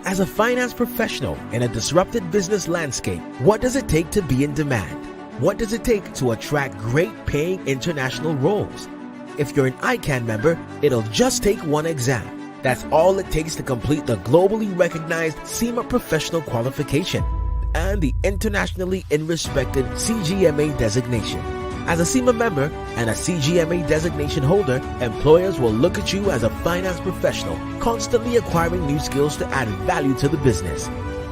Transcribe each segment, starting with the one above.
As a finance professional in a disrupted business landscape, what does it take to be in demand? What does it take to attract great paying international roles? If you're an ICAN member, it'll just take one exam. That's all it takes to complete the globally recognized SEMA professional qualification and the internationally respected CGMA designation. As a SEMA member and a CGMA designation holder, employers will look at you as a finance professional, constantly acquiring new skills to add value to the business.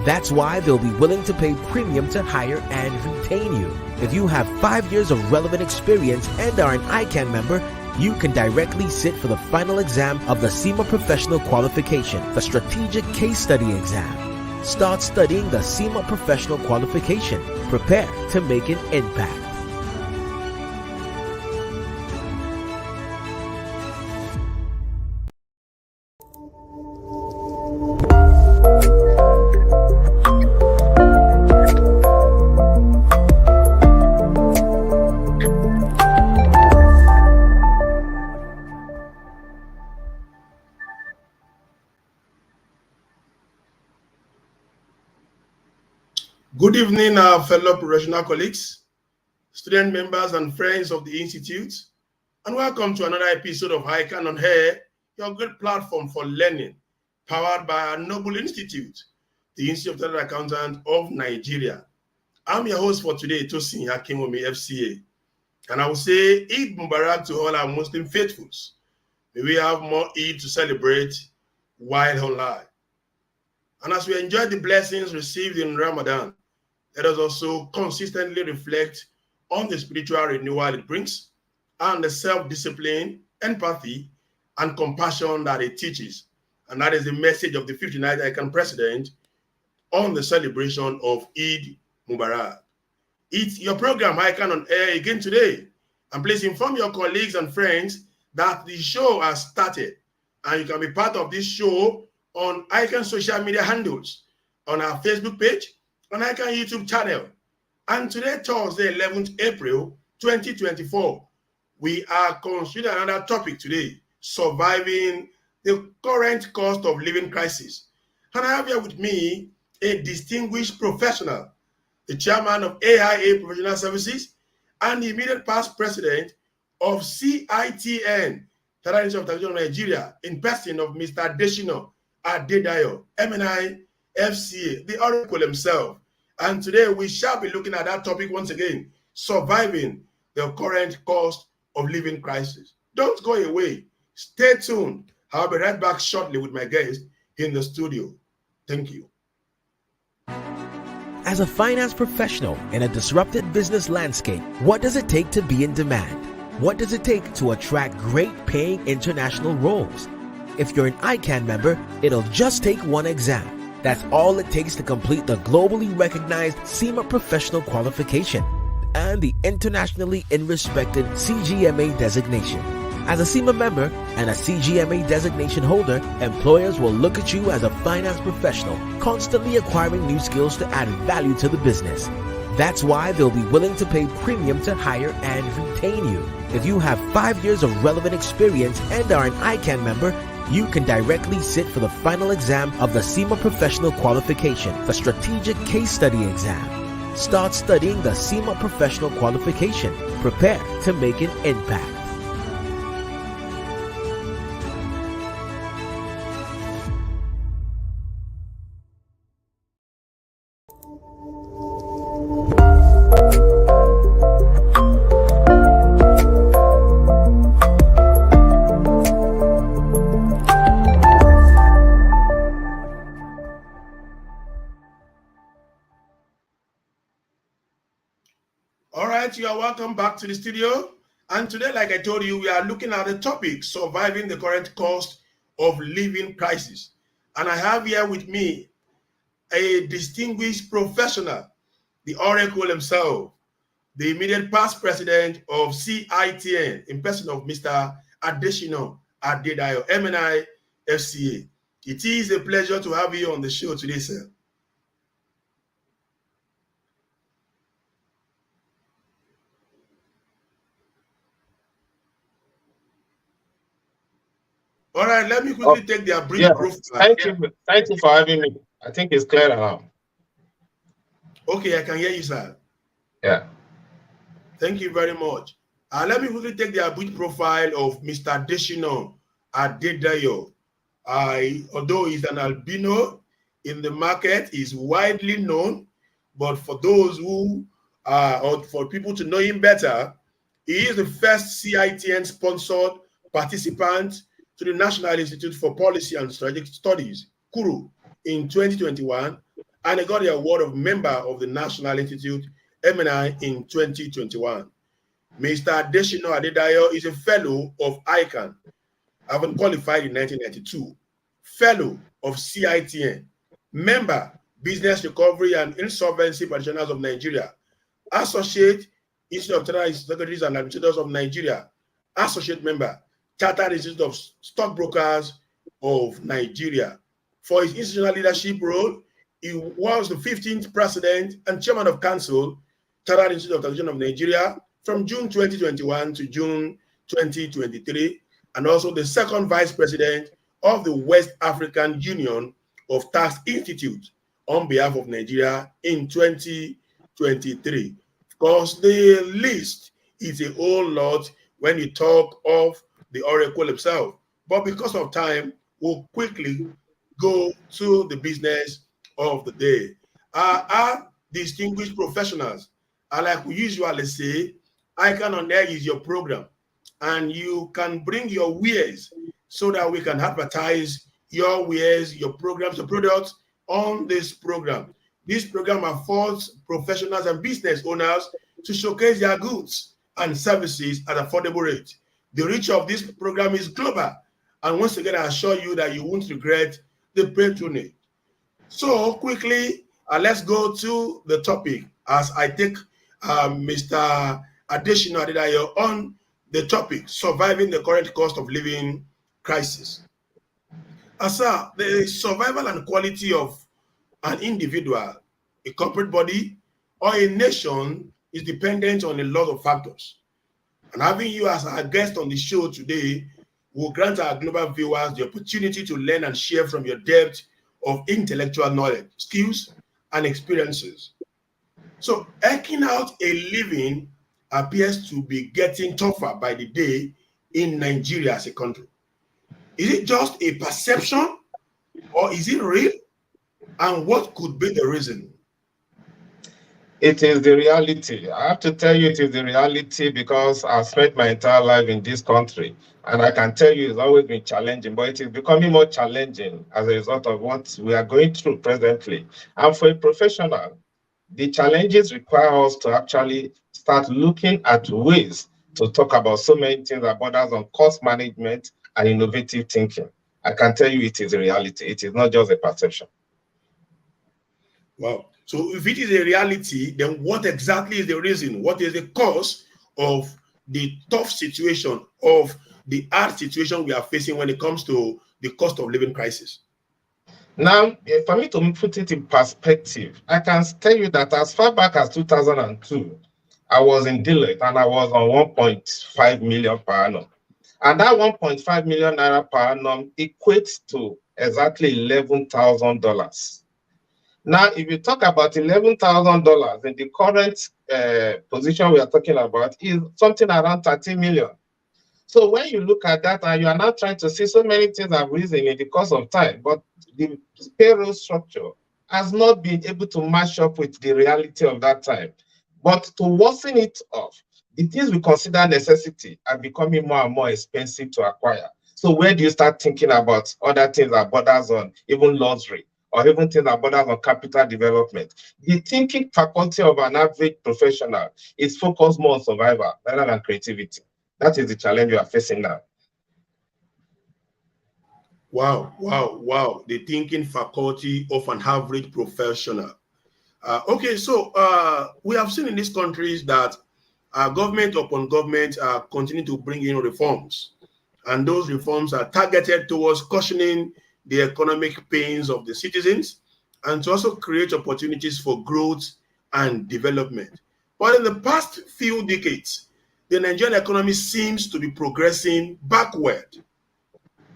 That's why they'll be willing to pay premium to hire and retain you. If you have 5 years of relevant experience and are an ICAN member, you can directly sit for the final exam of the SEMA Professional Qualification, the Strategic Case Study exam. Start studying the SEMA Professional Qualification. Prepare to make an impact. Good evening, our fellow professional colleagues, student members, and friends of the Institute, and welcome to another episode of ICAN-ngr, your great platform for learning, powered by our noble institute, the Institute of Chartered Accountants of Nigeria. I'm your host for today, Tosin Akinwumi, FCA, and I will say Eid Mubarak to all our Muslim faithfuls. May we have more Eid to celebrate while online. And as we enjoy the blessings received in Ramadan, let us also consistently reflect on the spiritual renewal it brings and the self-discipline, empathy, and compassion that it teaches. And that is the message of the 59th ICAN President on the celebration of Eid Mubarak. It's your program, ICAN-ngr, again today. And please inform your colleagues and friends that the show has started. And you can be part of this show on ICAN social media handles, on our Facebook page, on ICAN YouTube channel. And today, Thursday, 11th April, 2024, we are considering another topic today, surviving the current cost of living crisis. And I have here with me a distinguished professional, the chairman of AIA Professional Services and the immediate past president of CITN, Chartered Institute of Taxation of Nigeria, in person of Mr. Adesina Adedayo, MNI FCA, the oracle himself. And today we shall be looking at that topic once again, surviving the current cost of living crisis. Don't go away. Stay tuned. I'll be right back shortly with my guest in the studio. Thank you. As a finance professional in a disrupted business landscape, what does it take to be in demand? What does it take to attract great paying international roles? If you're an ICAN member, it'll just take one exam. That's all it takes to complete the globally recognized SEMA professional qualification and the internationally respected CGMA designation. As a SEMA member and a CGMA designation holder, employers will look at you as a finance professional, constantly acquiring new skills to add value to the business. That's why they'll be willing to pay premium to hire and retain you. If you have 5 years of relevant experience and are an ICAN member, you can directly sit for the final exam of the SEMA Professional Qualification, the Strategic Case Study exam. Start studying the SEMA Professional Qualification. Prepare to make an impact. All right, you are welcome back to the studio. And today, like I told you, we are looking at the topic, surviving the current cost of living crisis. And I have here with me a distinguished professional, the oracle himself, the immediate past president of CITN, in person of Mr. Adesina Adedayo, MNI FCA. It is a pleasure to have you on the show today, sir. All right, let me quickly take their brief Yeah, profile. thank you for having me. I think it's clear now. Okay, I can hear you, sir. Yeah. Thank you very much. Let me quickly take the brief profile of Mr. Deshino Adedayo. Although he's an albino in the market, is widely known, but for those who or for people to know him better, he is the first CITN sponsored participant to the National Institute for Policy and Strategic Studies, KURU, in 2021, and he got the award of member of the National Institute, MNI, in 2021. Mr. Adeshino Adedayo is a fellow of ICAN, having qualified in 1992, fellow of CITN, member, Business Recovery and Insolvency Practitioners of Nigeria, associate, Institute of Chartered Secretaries and Administrators of Nigeria, associate member, Chartered Institute of Stockbrokers of Nigeria. For his institutional leadership role, he was the 15th president and chairman of council, Chartered Institute of Taxation of Nigeria, from June 2021 to June 2023, and also the second vice president of the West African Union of Tax Institute on behalf of Nigeria in 2023. Of course, the list is a whole lot when you talk of the Oracle itself. But because of time, we'll quickly go to the business of the day. Our distinguished professionals, like we usually say, ICAN-ngr is your program, and you can bring your wares so that we can advertise your wares, your programs, your products on this program. This program affords professionals and business owners to showcase their goods and services at affordable rates. The reach of this program is global, and once again, I assure you that you won't regret the patronage. So quickly, let's go to the topic as I take Mr. Adeshino Adedayo on the topic, surviving the current cost of living crisis. Sir, the survival and quality of an individual, a corporate body, or a nation is dependent on a lot of factors. And having you as our guest on the show today will grant our global viewers the opportunity to learn and share from your depth of intellectual knowledge, skills, and experiences. So, eking out a living appears to be getting tougher by the day in Nigeria as a country. Is it just a perception, or is it real? And what could be the reason? It is the reality. I have to tell you, it is the reality because I've spent my entire life in this country. And I can tell you it's always been challenging, but it is becoming more challenging as a result of what we are going through presently. And for a professional, the challenges require us to actually start looking at ways to talk about so many things that borders on cost management and innovative thinking. I can tell you it is a reality. It is not just a perception. Wow. So if it is a reality, then what exactly is the reason? What is the cause of the tough situation, of the hard situation we are facing when it comes to the cost of living crisis? Now, for me to put it in perspective, I can tell you that as far back as 2002, I was in Deloitte and I was on 1.5 million per annum. And that 1.5 million naira per annum equates to exactly $11,000. Now, if you talk about $11,000 in the current position we are talking about, is something around 30 million. So when you look at that and you are now trying to see so many things have risen in the course of time, but the payroll structure has not been able to match up with the reality of that time. But to worsen it off, the things we consider necessity are becoming more and more expensive to acquire. So where do you start thinking about other things that borders on even luxury, or even things that borders on capital development? The thinking faculty of an average professional is focused more on survival rather than creativity. That is the challenge we are facing now. Wow, wow, wow. The thinking faculty of an average professional. Okay, so we have seen in these countries that government upon government continue to bring in reforms. And those reforms are targeted towards cushioning the economic pains of the citizens and to also create opportunities for growth and development. But in the past few decades, the Nigerian economy seems to be progressing backward.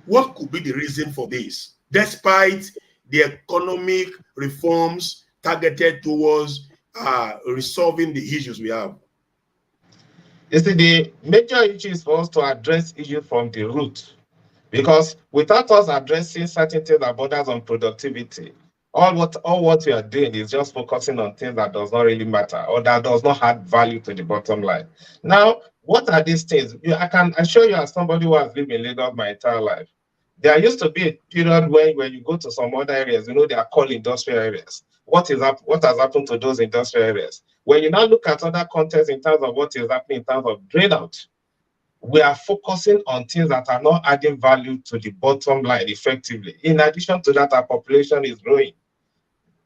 What could be the reason for this, despite the economic reforms targeted towards resolving the issues we have? You see, the major issue is for us to address issues from the root. Because without us addressing certain things that borders on productivity, all what we are doing is just focusing on things that does not really matter or that does not add value to the bottom line. Now, what are these things? I can assure you, as somebody who has lived in Lagos my entire life, there used to be a period when you go to some other areas, they are called industrial areas. What has happened to those industrial areas? When you now look at other contexts in terms of what is happening in terms of drain out, we are focusing on things that are not adding value to the bottom line effectively. In addition to that, our population is growing.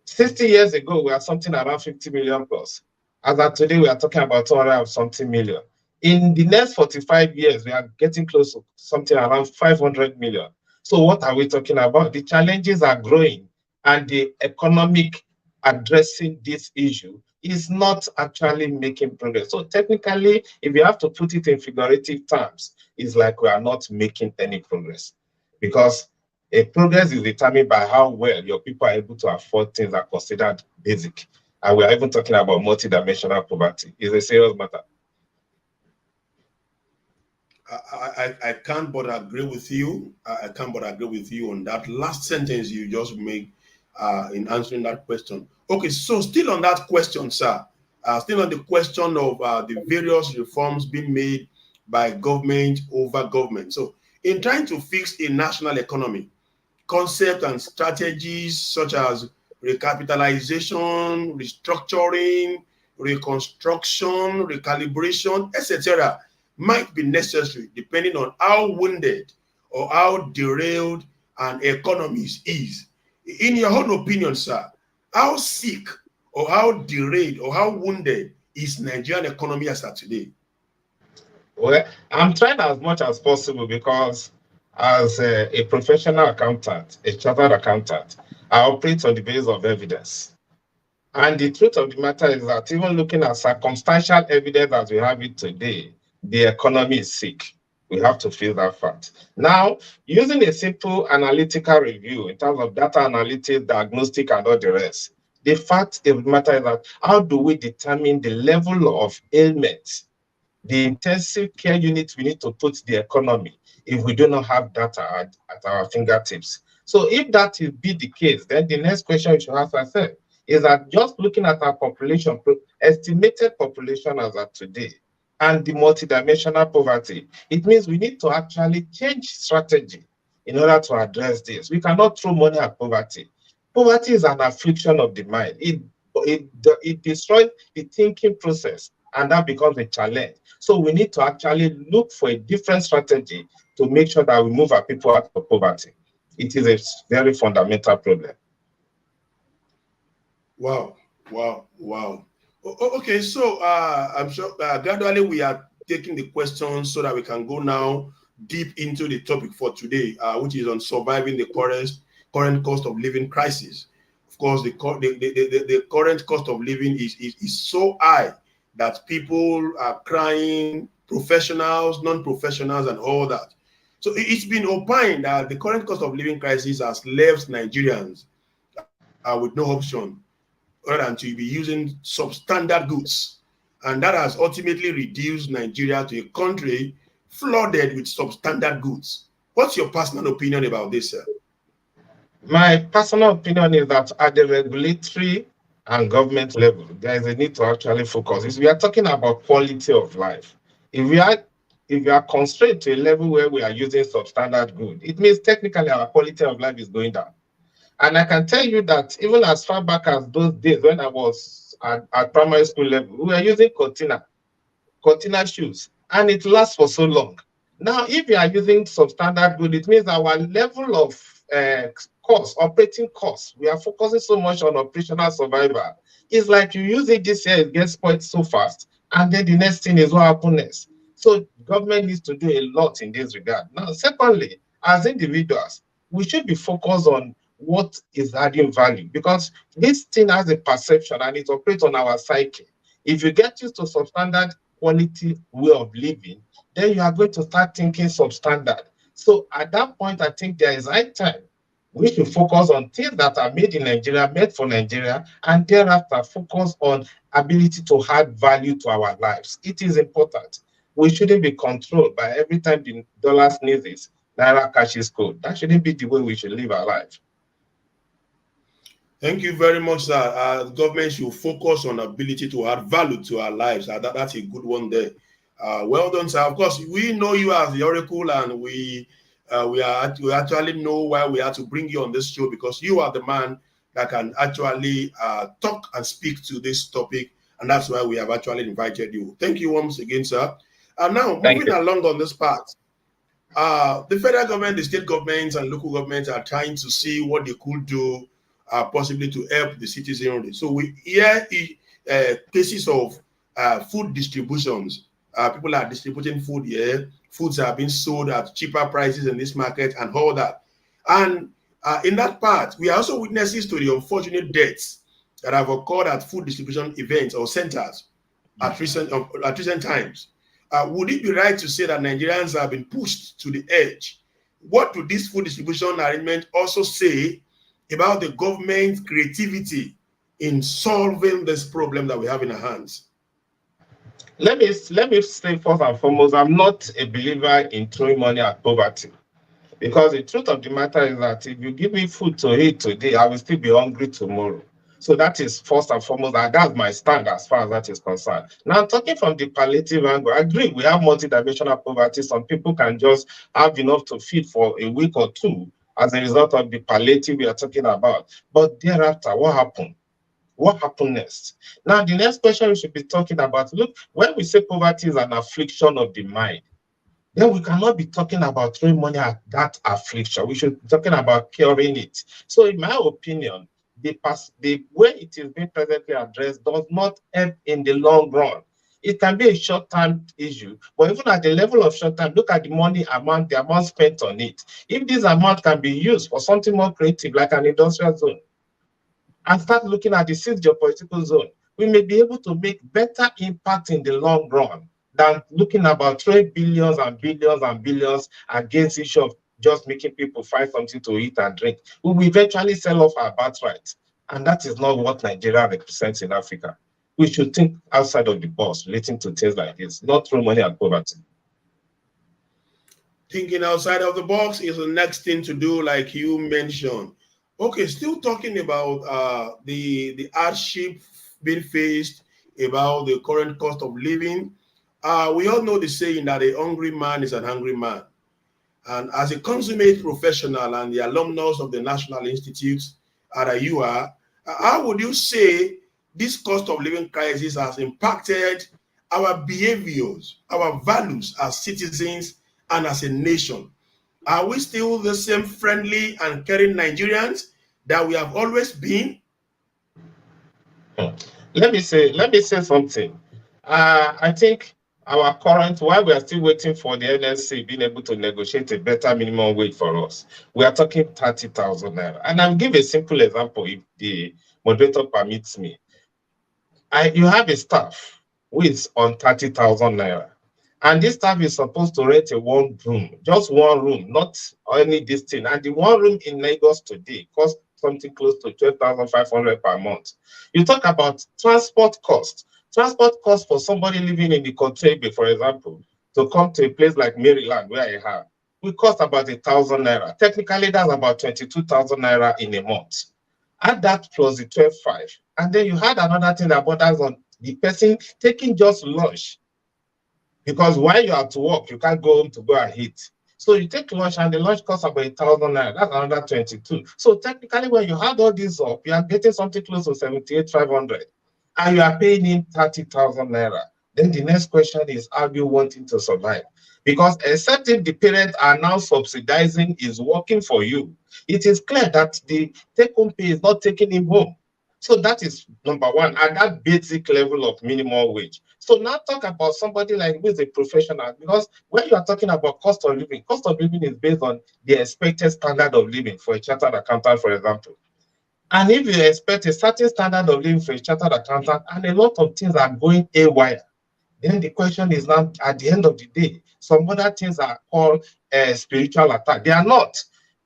60 years ago, we are something around 50 million plus. As of today, we are talking about 200 and something million. In the next 45 years, we are getting close to something around 500 million. So what are we talking about? The challenges are growing, and the economic addressing this issue is not actually making progress. So technically, if you have to put it in figurative terms, it's like we are not making any progress, because a progress is determined by how well your people are able to afford things that are considered basic. And we are even talking about multidimensional poverty. It's a serious matter. I can't but agree with you. I can't but agree with you on that last sentence you just made in answering that question. Okay, so still on that question, sir, still on the question of the various reforms being made by government over government. So in trying to fix a national economy, concepts and strategies such as recapitalization, restructuring, reconstruction, recalibration, etc., might be necessary depending on how wounded or how derailed an economy is. In your own opinion, sir, how sick or how derailed or how wounded is Nigerian economy as of today? Well, I'm trying as much as possible because, as a professional accountant, a chartered accountant, I operate on the basis of evidence. And the truth of the matter is that even looking at circumstantial evidence as we have it today, the economy is sick. We have to feel that fact. Now, using a simple analytical review in terms of data analytics, diagnostic, and all the rest, the fact of the matter is that how do we determine the level of ailment, the intensive care units we need to put the economy if we do not have data at our fingertips? So if that is be the case, then the next question we should ask ourselves is that just looking at our population, estimated population as of today, and the multidimensional poverty, it means we need to actually change strategy in order to address this. We cannot throw money at poverty. Poverty is an affliction of the mind. It destroys the thinking process, and that becomes a challenge. So we need to actually look for a different strategy to make sure that we move our people out of poverty. It is a very fundamental problem. Wow, wow, wow. Okay, so I'm sure gradually we are taking the questions so that we can go now deep into the topic for today, which is on surviving the current cost of living crisis. Of course, the current cost of living is so high that people are crying, professionals, non-professionals, and all that. So it's been opined that the current cost of living crisis has left Nigerians with no option rather than to be using substandard goods. And that has ultimately reduced Nigeria to a country flooded with substandard goods. What's your personal opinion about this, sir? My personal opinion is that at the regulatory and government level, there is a need to actually focus. If we are talking about quality of life, if we are constrained to a level where we are using substandard good, it means technically our quality of life is going down. And I can tell you that even as far back as those days when I was at primary school level, we were using cortina shoes, and it lasts for so long. Now, if you are using substandard good, it means our level of operating costs, we are focusing so much on operational survival. It's like you use it this year, it gets spoiled so fast, and then the next thing is what happens next. So government needs to do a lot in this regard. Now, secondly, as individuals, we should be focused on what is adding value, because this thing has a perception and it operates on our psyche. If you get used to substandard quality way of living, then you are going to start thinking substandard. So at that point, I think there is high time we should focus on things that are made in Nigeria, made for Nigeria, and thereafter focus on ability to add value to our lives. It is important. We shouldn't be controlled by every time the dollar sneezes, Naira catches cold. That shouldn't be the way we should live our life. Thank you very much, sir. Government should focus on ability to add value to our lives. That's a good one there. Well done, sir. Of course, we know you as the Oracle, and we actually know why we had to bring you on this show, because you are the man that can actually talk and speak to this topic, and that's why we have actually invited you. Thank you once again, sir. And now, moving along on this part, the federal government, the state governments, and local governments are trying to see what they could do possibly to help the citizenry. So we hear cases of food distributions. People are distributing food here. Foods are being sold at cheaper prices in this market and all that. And in that part, we are also witnesses to the unfortunate deaths that have occurred at food distribution events or centers at recent times. Would it be right to say that Nigerians have been pushed to the edge? What do this food distribution arrangement also say about the government's creativity in solving this problem that we have in our hands? Let me say first and foremost, I'm not a believer in throwing money at poverty. Because the truth of the matter is that if you give me food to eat today, I will still be hungry tomorrow. So that is first and foremost, and that's my stand as far as that is concerned. Now, talking from the palliative angle, I agree, we have multidimensional poverty. Some people can just have enough to feed for a week or two as a result of the palliative we are talking about. But thereafter, what happened? What happened next? Now, the next question we should be talking about, look, when we say poverty is an affliction of the mind, then we cannot be talking about throwing money at that affliction. We should be talking about curing it. So in my opinion, the way it is being presently addressed does not help in the long run. It can be a short-term issue, but even at the level of short-term, look at the amount spent on it. If this amount can be used for something more creative, like an industrial zone, and start looking at the sixth geopolitical zone, we may be able to make better impact in the long run than looking about throwing billions and billions and billions against the issue of just making people find something to eat and drink. We will eventually sell off our birthright. And that is not what Nigeria represents in Africa. We should think outside of the box relating to things like this, not throw money at poverty. Thinking outside of the box is the next thing to do, like you mentioned. Okay, still talking about the hardship being faced, about the current cost of living. We all know the saying that a hungry man is an hungry man. And as a consummate professional and the alumnus of the National Institute that you are, how would you say this cost of living crisis has impacted our behaviors, our values as citizens and as a nation? Are we still the same friendly and caring Nigerians that we have always been? Let me say something. I think our current, while we are still waiting for the NSC being able to negotiate a better minimum wage for us, we are talking 30,000 naira. And I'll give a simple example if the moderator permits me. You have a staff who is on 30,000 naira. And this staff is supposed to rent a one room, just one room, not any this thing. And the one room in Lagos today costs something close to 12,500 per month. You talk about transport cost. Transport cost for somebody living in the country, for example, to come to a place like Maryland, where I have, will cost about 1,000 naira. Technically, that's about 22,000 naira in a month. Add that plus the 12,500. And then you had another thing that borders on the person taking just lunch. Because while you're at work, you can't go home to go and eat. So you take lunch and the lunch costs about 1,000 naira. That's another 22. So technically, when you add all this up, you are getting something close to 78,500. And you are paying in 30,000 naira. Then the next question is, how do you want him to survive? Because except if the parents are now subsidizing is working for you, it is clear that the take-home pay is not taking him home. So that is number one, at that basic level of minimum wage. So now talk about somebody like who is a professional, because when you are talking about cost of living is based on the expected standard of living for a chartered accountant, for example. And if you expect a certain standard of living for a chartered accountant, and a lot of things are going haywire, Then the question is now, at the end of the day, some other things are called spiritual attack. They are not.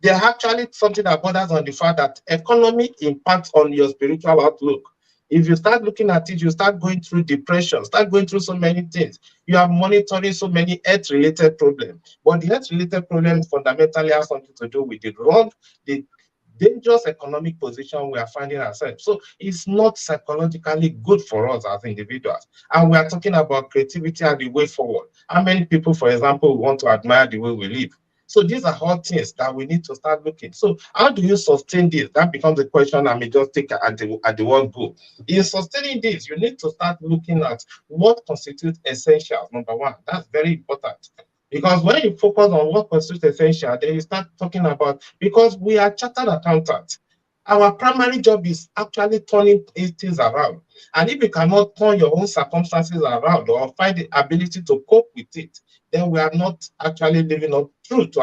They are actually something that borders on the fact that economy impacts on your spiritual outlook. If you start looking at it, you start going through depression, start going through so many things. You are monitoring so many health-related problems. But the health-related problems fundamentally have something to do with the dangerous economic position we are finding ourselves. So it's not psychologically good for us as individuals. And we are talking about creativity and the way forward. How many people, for example, want to admire the way we live? So these are all things that we need to start looking. So how do you sustain this? That becomes the question I may just take at the one go. In sustaining this, you need to start looking at what constitutes essentials, number one. That's very important. Because when you focus on what constitutes essential, then you start talking about, because we are chartered accountants. Our primary job is actually turning things around. And if you cannot turn your own circumstances around or find the ability to cope with it, then we are not actually living up true to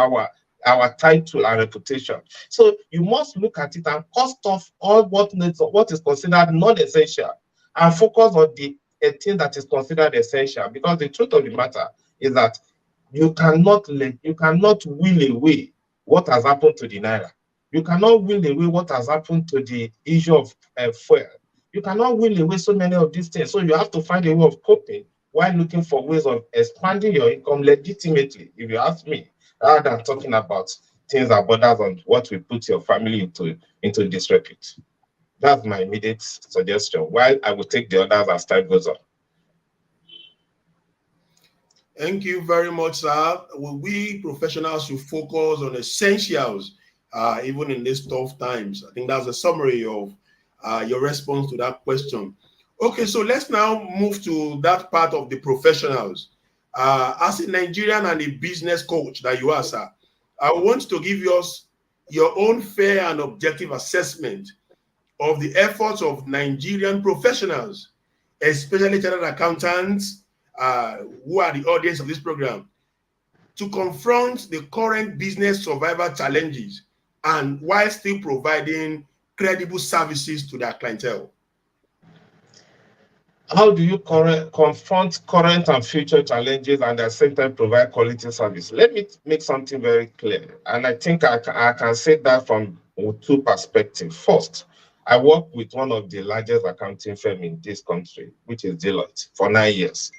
our title and reputation. So you must look at it and cut off all what is considered non-essential and focus on the thing that is considered essential. Because the truth of the matter is that you cannot will away what has happened to the naira. You cannot will away what has happened to the issue of fuel. You cannot will away so many of these things. So you have to find a way of coping while looking for ways of expanding your income legitimately, if you ask me, rather than talking about things that borders on what will put your family into disrepute. That's my immediate suggestion, while I will take the others as time goes on. Thank you very much, sir. We professionals should focus on essentials, even in these tough times. I think that's a summary of your response to that question. Okay, so let's now move to that part of the professionals. As a Nigerian and a business coach that you are, sir, I want to give us your own fair and objective assessment of the efforts of Nigerian professionals, especially chartered accountants, who are the audience of this program, to confront the current business survival challenges and while still providing credible services to their clientele. How do you confront current and future challenges and at the same time provide quality service? Let me make something very clear. And I think I can say that from two perspectives. First, I work with one of the largest accounting firms in this country, which is Deloitte, for 9 years.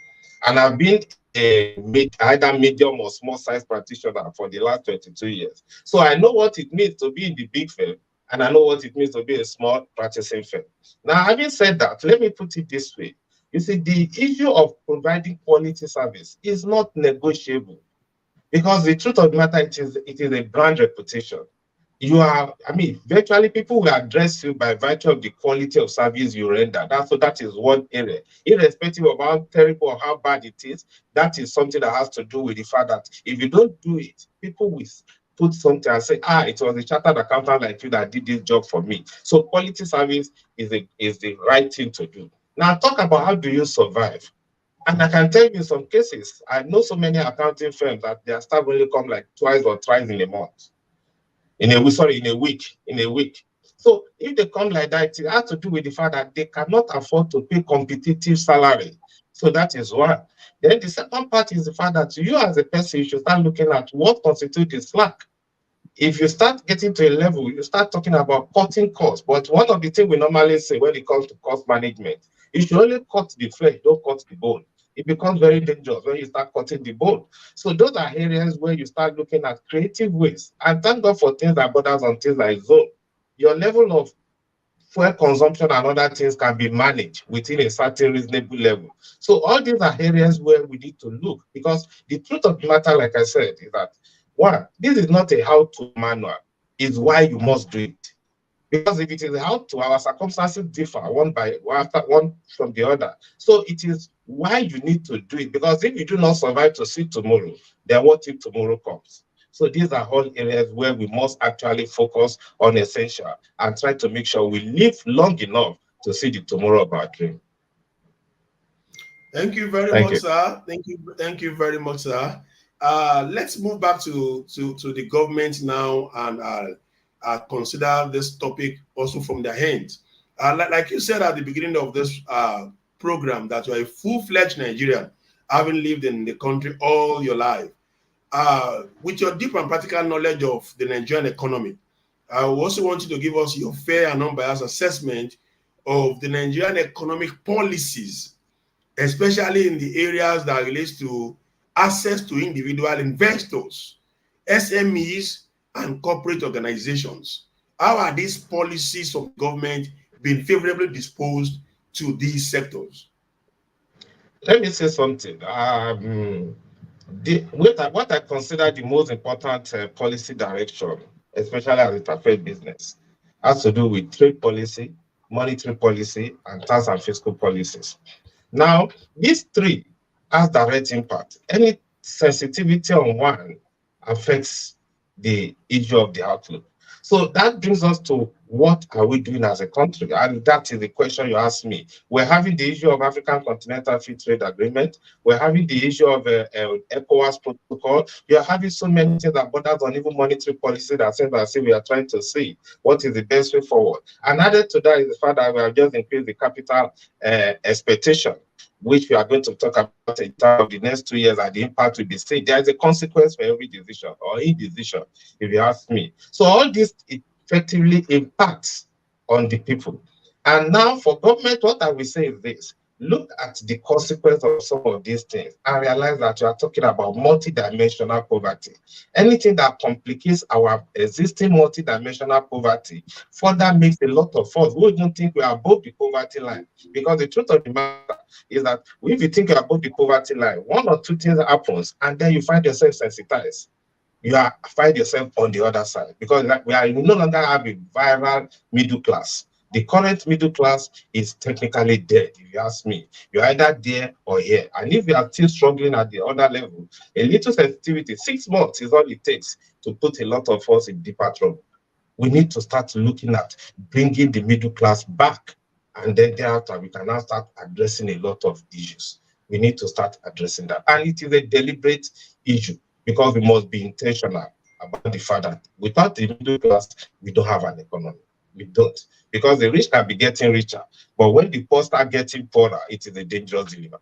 And I've been either medium or small size practitioner for the last 22 years. So I know what it means to be in the big firm, and I know what it means to be a small practicing firm. Now, having said that, let me put it this way. You see, the issue of providing quality service is not negotiable, because the truth of the matter, it is a brand reputation. Virtually people will address you by virtue of the quality of service you render. That is one area. Irrespective of how terrible or how bad it is, that is something that has to do with the fact that if you don't do it, people will put something and say, it was a chartered accountant like you that did this job for me. So quality service is the right thing to do. Now talk about how do you survive. And I can tell you in some cases, I know so many accounting firms that their staff only come like twice or thrice in a month. In a week. So if they come like that, it has to do with the fact that they cannot afford to pay competitive salary. So that is one. Then the second part is the fact that you as a person, you should start looking at what constitutes the slack. If you start getting to a level, you start talking about cutting costs. But one of the things we normally say when it comes to cost management, you should only cut the flesh, don't cut the bone. It becomes very dangerous when you start cutting the bone. So those are areas where you start looking at creative ways. And thank God for things like borders on things like zone. Your level of fuel consumption and other things can be managed within a certain reasonable level. So all these are areas where we need to look, because the truth of the matter, like I said, is that one, this is not a how-to manual, it's why you must do it. Because if it is how to, our circumstances differ one from the other. So it is why you need to do it. Because if you do not survive to see tomorrow, then what if tomorrow comes? So these are all areas where we must actually focus on essential and try to make sure we live long enough to see the tomorrow of our dream. Thank you very much, sir. Thank you very much, sir. Let's move back to the government now and consider this topic also from their hand. Like you said at the beginning of this program, that you're a full-fledged Nigerian. having lived in the country all your life. With your deep and practical knowledge of the Nigerian economy, I also want you to give us your fair and unbiased assessment of the Nigerian economic policies, especially in the areas that relates to access to individual investors, SMEs, and corporate organizations. How are these policies of government being favorably disposed to these sectors? Let me say something. What I consider the most important policy direction, especially as it affects business, has to do with trade policy, monetary policy, and tax and fiscal policies. Now, these three has direct impact. Any sensitivity on one affects the issue of the outlook. So that brings us to what are we doing as a country? And that is the question you asked me. We're having the issue of African Continental Free Trade Agreement. We're having the issue of ECOWAS protocol. You're having so many things that borders on even monetary policy that says that we are trying to see what is the best way forward. And added to that is the fact that we have just increased the capital expectation, which we are going to talk about in terms of the next 2 years and the impact will be seen. There is a consequence for every decision or indecision, if you ask me. So all this effectively impacts on the people. And now for government, what I will say is this. Look at the consequence of some of these things and realize that you are talking about multidimensional poverty. Anything that complicates our existing multidimensional poverty further makes a lot of us who don't think we are above the poverty line. Because the truth of the matter is that if you think you're above the poverty line, one or two things happens and then you find yourself sensitized. Find yourself on the other side because we are no longer have a viral middle class. The current middle class is technically dead, if you ask me. You're either there or here. And if you are still struggling at the other level, a little sensitivity, 6 months is all it takes to put a lot of us in deeper trouble. We need to start looking at bringing the middle class back. And then thereafter, we can now start addressing a lot of issues. We need to start addressing that. And it is a deliberate issue because we must be intentional about the fact that without the middle class, we don't have an economy. We don't. Because the rich can be getting richer. But when the poor start getting poorer, it is a dangerous dilemma.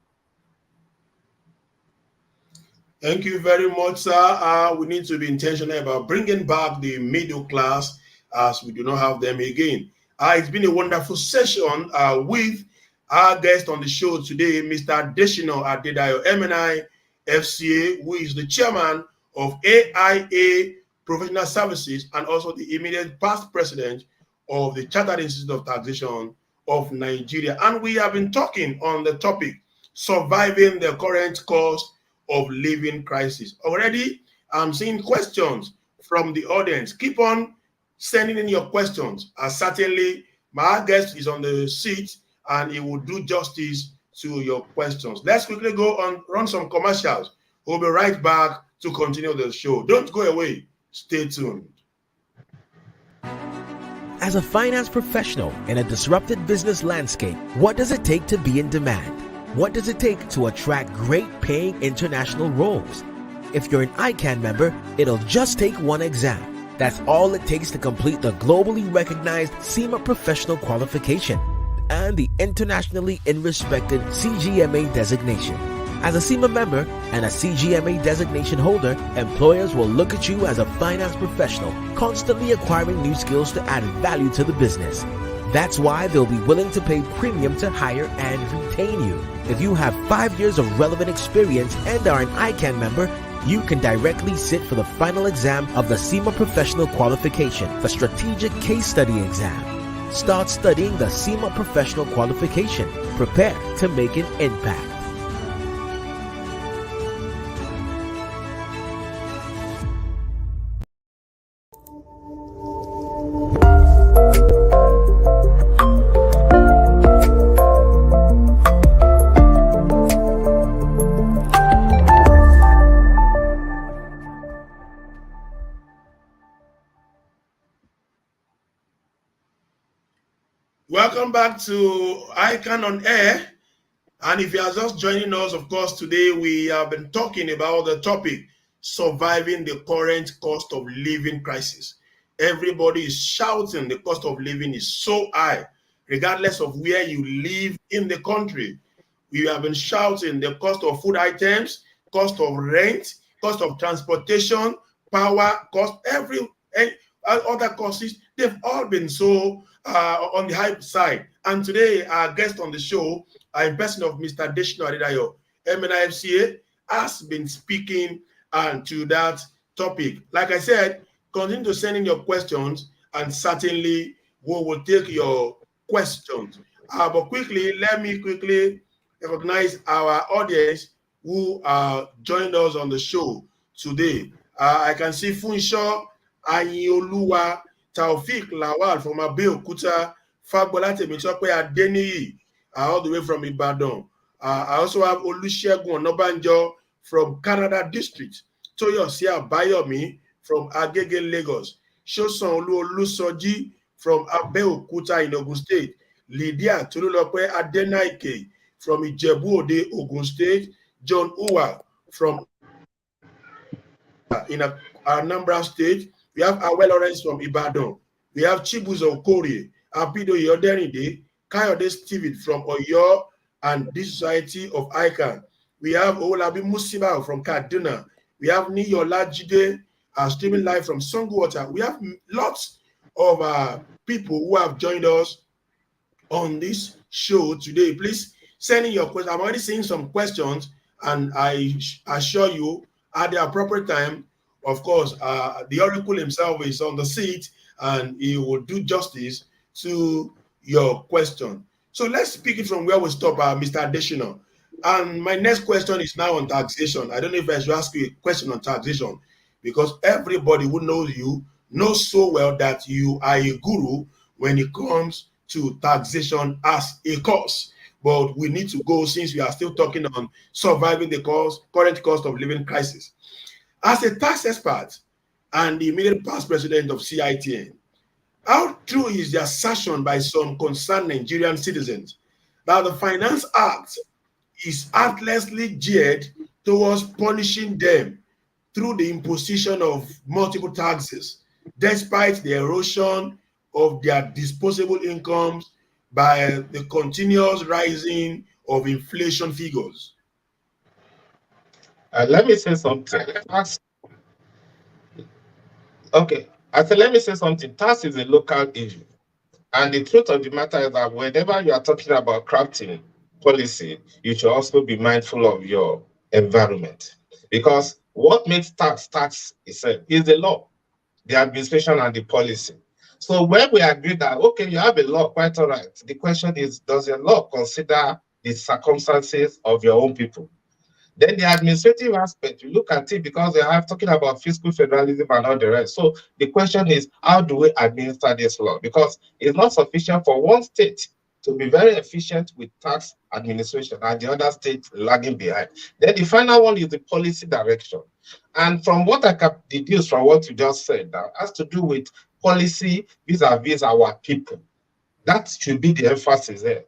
Thank you very much, sir. We need to be intentional about bringing back the middle class as we do not have them again. It's been a wonderful session with our guest on the show today, Mr. Deshino Adedayo, MNI FCA, who is the chairman of AIA Professional Services and also the immediate past president of the Chartered Institute of Taxation of Nigeria. And we have been talking on the topic, surviving the current cost of living crisis. Already, I'm seeing questions from the audience. Keep on sending in your questions. Certainly, my guest is on the seat and he will do justice to your questions. Let's quickly go on, run some commercials. We'll be right back to continue the show. Don't go away. Stay tuned. As a finance professional in a disrupted business landscape, what does it take to be in demand? What does it take to attract great paying international roles? If you're an ICAN member, it'll just take one exam. That's all it takes to complete the globally recognized CIMA professional qualification and the internationally respected CGMA designation. As a CIMA member and a CGMA designation holder, employers will look at you as a finance professional, constantly acquiring new skills to add value to the business. That's why they'll be willing to pay premium to hire and retain you. If you have 5 years of relevant experience and are an ICAN member, you can directly sit for the final exam of the CIMA Professional Qualification, the Strategic Case Study exam. Start studying the CIMA Professional Qualification. Prepare to make an impact. Welcome back to ICAN-ngr. And if you are just joining us, of course, today we have been talking about the topic, surviving the current cost of living crisis. Everybody is shouting the cost of living is so high, regardless of where you live in the country. We have been shouting the cost of food items, cost of rent, cost of transportation, power cost, other costs. They've all been so on the high side. And today, our guest on the show, in person of Mr. Deshino Adedayo, MNIFCA, has been speaking to that topic. Like I said, continue to send in your questions, and certainly we will take your questions. But quickly, let me quickly recognize our audience who joined us on the show today. I can see Funsho Ayinoluwa, Taufik Lawal from Abeokuta, Fagbola Temitope Adeniyi, all the way from Ibadan. I also have Olusegun Onabanjo from Canada District, Toyosi Abayomi from Agege, Lagos, Shosan Olusoji from Abeokuta in Ogun State, Lydia Tolulope Adenaike from Ijebu-Ode, Ogun State, John Uwa from in Anambra State. We have Awel Lawrence from Ibadan. We have Chibuzo Okori, Abido Yoderinde, Kayode Steven from Oyo and the Society of ICAN. We have Olabi Musiba from Kaduna. We have Niyola Jide streaming live from Songwater. We have lots of people who have joined us on this show today. Please send in your questions. I'm already seeing some questions, and I assure you, at the appropriate time, of course, the Oracle himself is on the seat, and he will do justice to your question. So let's pick it from where we stop, Mr. Deshino. And my next question is now on taxation. I don't know if I should ask you a question on taxation, because everybody who knows you knows so well that you are a guru when it comes to taxation as a course. But we need to go, since we are still talking on surviving the current cost of living crisis. As a tax expert and the immediate past president of CITN, how true is the assertion by some concerned Nigerian citizens that the Finance Act is heartlessly geared towards punishing them through the imposition of multiple taxes, despite the erosion of their disposable incomes by the continuous rising of inflation figures? Let me say something. Okay, I said, let me say something. Tax is a local issue. And the truth of the matter is that whenever you are talking about crafting policy, you should also be mindful of your environment. Because what makes tax itself is the law, the administration, and the policy. So when we agree that, okay, you have a law, quite all right. The question is, does your law consider the circumstances of your own people? Then the administrative aspect, you look at it because they are talking about fiscal federalism and all the rest. So the question is, how do we administer this law? Because it's not sufficient for one state to be very efficient with tax administration and the other states lagging behind. Then the final one is the policy direction. And from what I can deduce from what you just said, that has to do with policy vis-a-vis our people. That should be the emphasis there.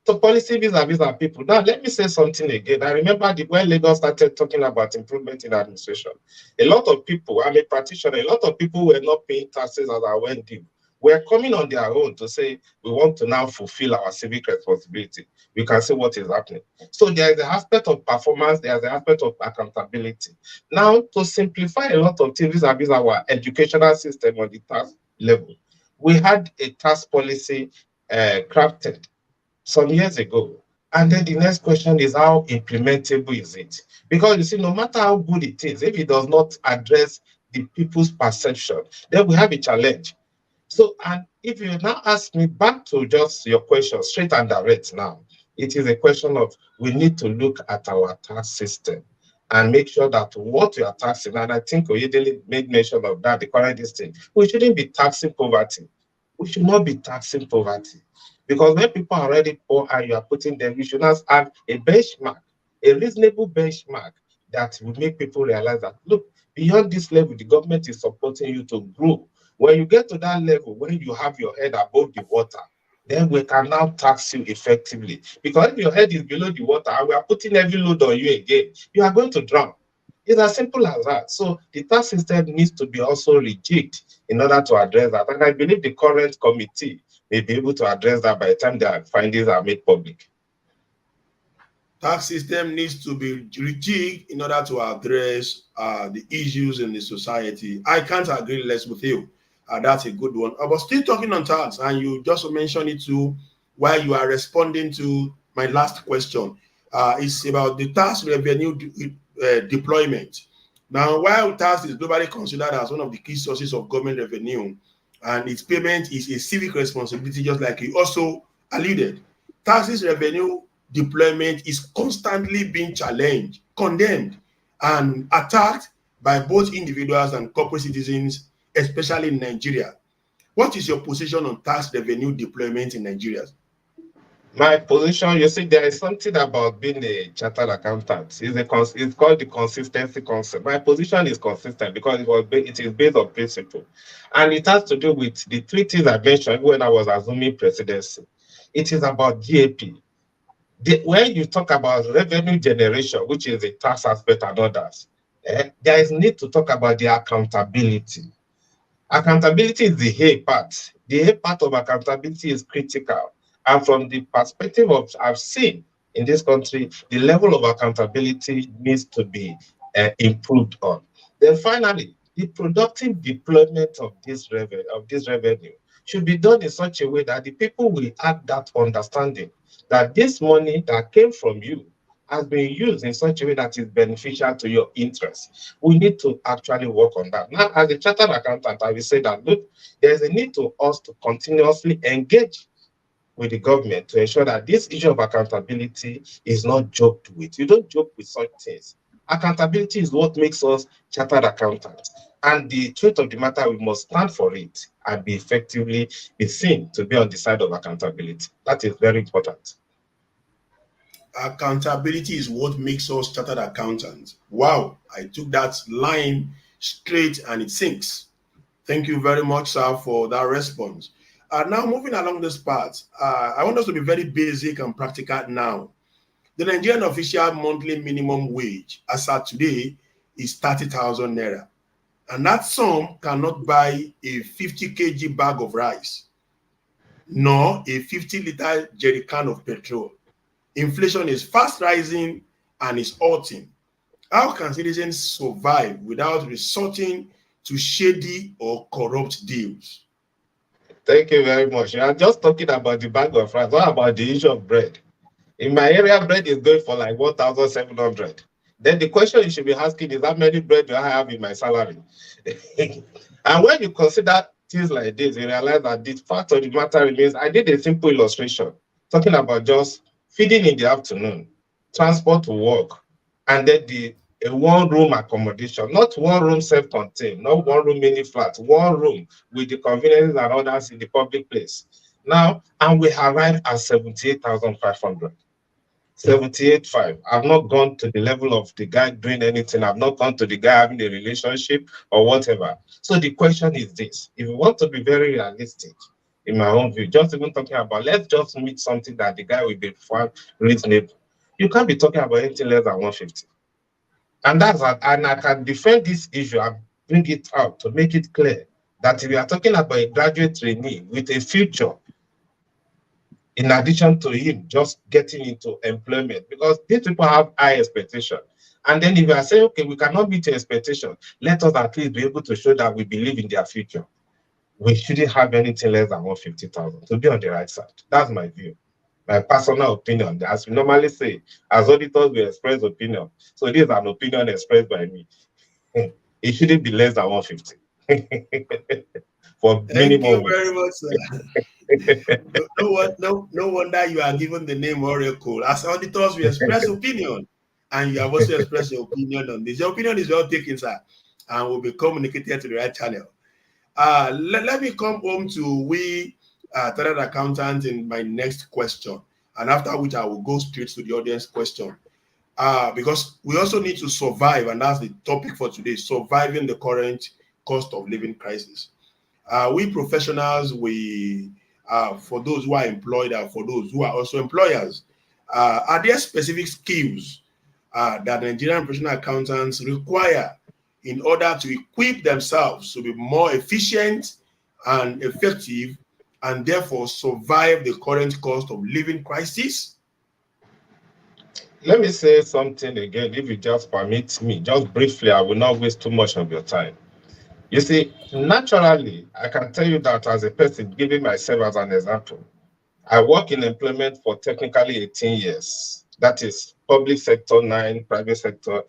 So policy vis-a-vis our people. Now, let me say something again. I remember when Lagos started talking about improvement in administration, a lot of people, I'm a practitioner, a lot of people were not paying taxes as I went due. We're coming on their own to say we want to now fulfill our civic responsibility. We can see what is happening. So there is the aspect of performance, there is the aspect of accountability. Now, to simplify a lot of things vis-a-vis our educational system on the tax level, we had a tax policy crafted some years ago. And then the next question is, how implementable is it? Because you see, no matter how good it is, if it does not address the people's perception, then we have a challenge. So, and if you now ask me back to just your question, straight and direct now, it is a question of we need to look at our tax system and make sure that what we are taxing, and I think Oyedele made mention of that, the current thing, we shouldn't be taxing poverty. We should not be taxing poverty. Because when people are already poor and you are putting them, you should not have a benchmark, a reasonable benchmark that will make people realize that, look, beyond this level, the government is supporting you to grow. When you get to that level, when you have your head above the water, then we can now tax you effectively. Because if your head is below the water and we are putting every load on you again, you are going to drown. It's as simple as that. So the tax system needs to be also rejigged in order to address that. And I believe the current committee may be able to address that by the time their findings are made public. Tax system needs to be rejigged in order to address the issues in the society. I can't agree less with you. That's a good one. But still talking on tax, and you just mentioned it too while you are responding to my last question. It's about the tax revenue deployment. Now, while tax is globally considered as one of the key sources of government revenue, and its payment is a civic responsibility, just like you also alluded, taxes revenue deployment is constantly being challenged, condemned, and attacked by both individuals and corporate citizens, especially in Nigeria. What is your position on tax revenue deployment in Nigeria? My position, you see, there is something about being a chartered accountant. It's called the consistency concept. My position is consistent because it is based on principle. And it has to do with the three things I mentioned when I was assuming presidency. It is about GAP. When you talk about revenue generation, which is the tax aspect and others, there is need to talk about the accountability. Accountability is the A part. The A part of accountability is critical. And from the perspective of I've seen in this country, the level of accountability needs to be improved on. Then finally, the productive deployment of this revenue should be done in such a way that the people will have that understanding that this money that came from you has been used in such a way that is beneficial to your interests. We need to actually work on that. Now, as a chartered accountant, I will say that, look, there's a need to us to continuously engage with the government to ensure that this issue of accountability is not joked with. You don't joke with such things. Accountability is what makes us chartered accountants. And the truth of the matter, we must stand for it and be effectively be seen to be on the side of accountability. That is very important. Accountability is what makes us chartered accountants. Wow, I took that line straight and it sinks. Thank you very much, sir, for that response. Now, moving along this part, I want us to be very basic and practical now. The Nigerian official monthly minimum wage, as at today, is 30,000 naira. And that sum cannot buy a 50 kg bag of rice, nor a 50-liter jerry can of petrol. Inflation is fast rising and is halting. How can citizens survive without resorting to shady or corrupt deals? Thank you very much. You are just talking about the bag of rice. What about the issue of bread? In my area, bread is going for like 1,700. Then the question you should be asking is how many bread do I have in my salary? And when you consider things like this, you realize that the fact of the matter remains, I did a simple illustration talking about just feeding in the afternoon, transport to work, and then a one-room accommodation, not one room self-contained, not one-room mini flat, one room with the conveniences and others in the public place. Now, and we arrive at 78,500. 78.5. I've not gone to the level of the guy doing anything. I've not gone to the guy having a relationship or whatever. So the question is this: if you want to be very realistic, in my own view, just even talking about let's just meet something that the guy will be found reasonable. You can't be talking about anything less than 150. And and I can defend this issue and bring it out to make it clear that if we are talking about a graduate trainee with a future, in addition to him just getting into employment, because these people have high expectation. And then if you are saying, okay, we cannot meet your expectation, let us at least be able to show that we believe in their future. We shouldn't have anything less than 150,000 to be on the right side. That's my view, my personal opinion. As we normally say, as auditors, we express opinion. So this is an opinion expressed by me. It shouldn't be less than 150 for Thank minimum you wage. very much, sir. No wonder you are given the name Oracle. As auditors, we express opinion, and you have also expressed your opinion on this. Your opinion is well taken, sir, and will be communicated to the right channel. Let me come home to we chartered accountant in my next question, and after which I will go straight to the audience question. Because we also need to survive, and that's the topic for today: surviving the current cost of living crisis. We professionals, for those who are employed and for those who are also employers, are there specific skills that Nigerian professional accountants require in order to equip themselves to be more efficient and effective and therefore survive the current cost of living crisis? Let me say something again, if you just permit me, just briefly. I will not waste too much of your time. You see, naturally, I can tell you that as a person, giving myself as an example, I work in employment for technically 18 years. That is public sector 9, private sector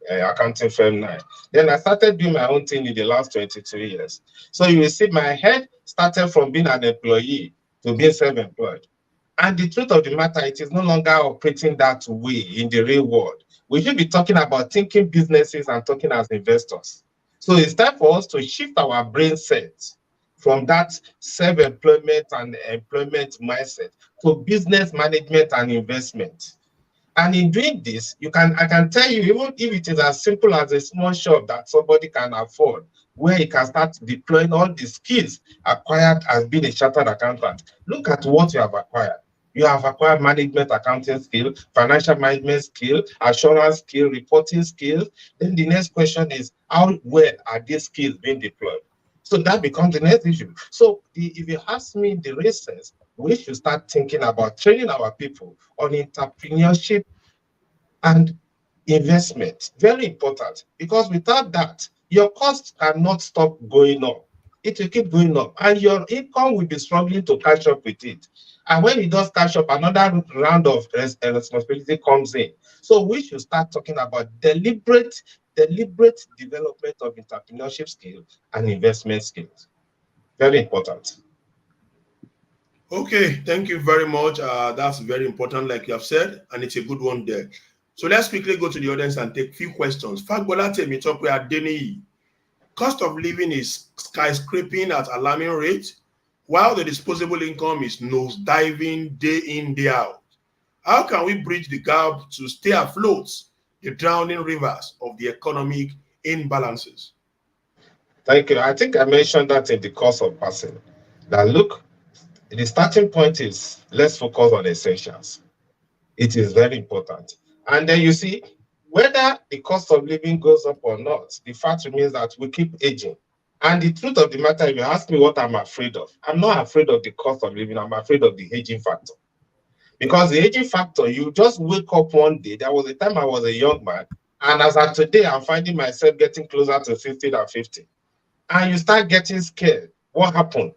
accounting firm 9. Then I started doing my own thing in the last 22 years. So you will see my head started from being an employee to being self-employed. And the truth of the matter, it is no longer operating that way in the real world. We should be talking about thinking businesses and talking as investors. So it's time for us to shift our brain set from that self-employment and employment mindset to business management and investment. And in doing this, I can tell you, even if it is as simple as a small shop that somebody can afford, where he can start deploying all the skills acquired as being a chartered accountant. Look at what you have acquired. You have acquired management accounting skill, financial management skill, assurance skill, reporting skills. Then the next question is, how well are these skills being deployed? So that becomes the next issue. So if you ask me in the real sense, we should start thinking about training our people on entrepreneurship and investment. Very important, because without that, your costs cannot stop going up. It will keep going up, and your income will be struggling to catch up with it. And when it does catch up, another round of responsibility comes in. So we should start talking about deliberate development of entrepreneurship skills and investment skills. Very important. Okay, thank you very much. That's very important, like you have said, and it's a good one there. So let's quickly go to the audience and take a few questions. Fagbola Temitope Adeniyi. Cost of living is skyscraping at alarming rate, while the disposable income is nosediving day in, day out. How can we bridge the gap to stay afloat the drowning rivers of the economic imbalances? Thank you. I think I mentioned that in the course of passing. That look, the starting point is let's focus on essentials. It is very important. And then you see, whether the cost of living goes up or not, the fact remains that we keep aging. And the truth of the matter, if you ask me what I'm afraid of, I'm not afraid of the cost of living, I'm afraid of the aging factor. Because the aging factor, you just wake up one day. There was a time I was a young man, and as of today, I'm finding myself getting closer to 60 than 50. And you start getting scared. What happened?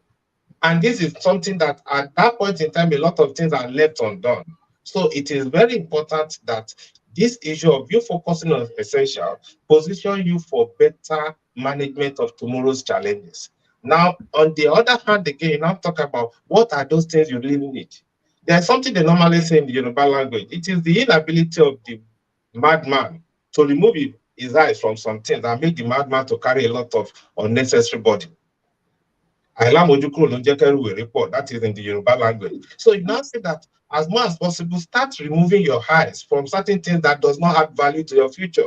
And this is something that at that point in time, a lot of things are left undone. So it is very important that this issue of you focusing on essential position you for better management of tomorrow's challenges. Now, on the other hand, again, you now talk about what are those things you really need. There's something they normally say in the Yoruba language. It is the inability of the madman to remove his eyes from some things and make the madman to carry a lot of unnecessary burden. That is in the Yoruba language. So you now say that as much as possible, start removing your eyes from certain things that does not add value to your future.